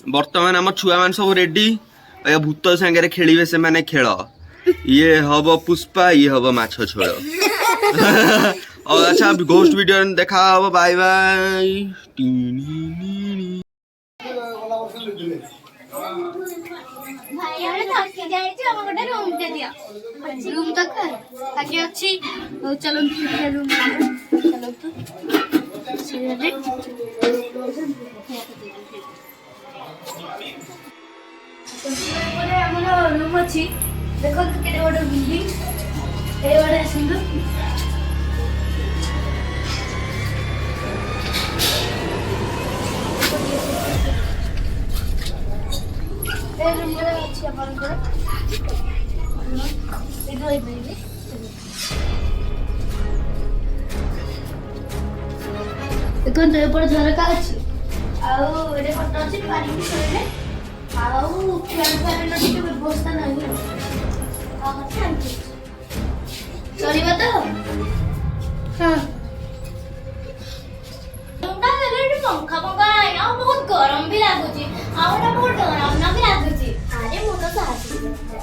बर्तमान आम छुआ मान सब रेडी भूत सांगे खेलिए से माने खेल ये हम पुष्पा ये हम माछ छोड़ और अच्छा घोस्ट वीडियो देखा हम बाय बाय। भाई हमें थक जाए हम गोटे रूम दे दिया रूम तक आगे अच्छी चलो रूम चलो तो रूम अच्छी देखो केते बड़ बिल्डिंग ए बड़ सुंदर देखो एपटे झरका अच्छी आउे खट अच्छी पानी शोने आउ फैन टी व्यवस्था नहीं चलवा तो हाँ पंखा पंखा नहीं आ बहुत गरम भी लगुची आउटा बहुत डरावना भी लगुची अरे मु तो साहसी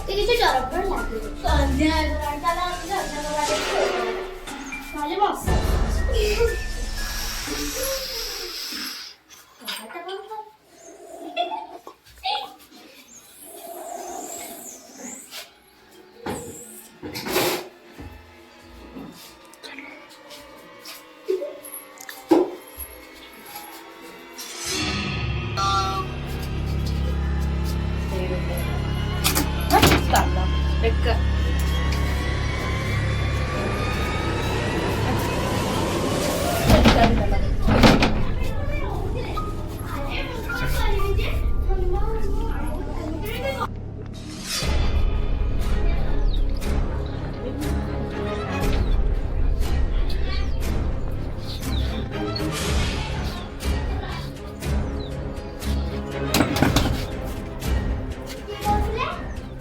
ते किछ डर पर लागे संध्या घंटा लागे झरना बाटे काले बस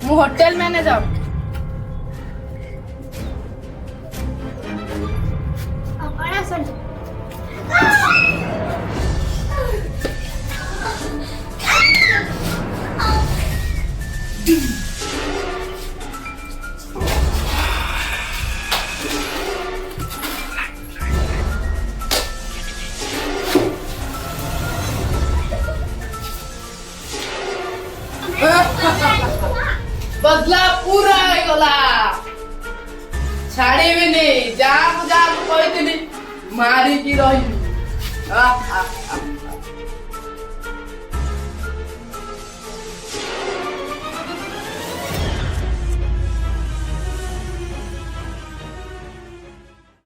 होटल मैनेजर बदला पूरा गला छाड़ी भी नहीं जाम जाम कहती मारी की रही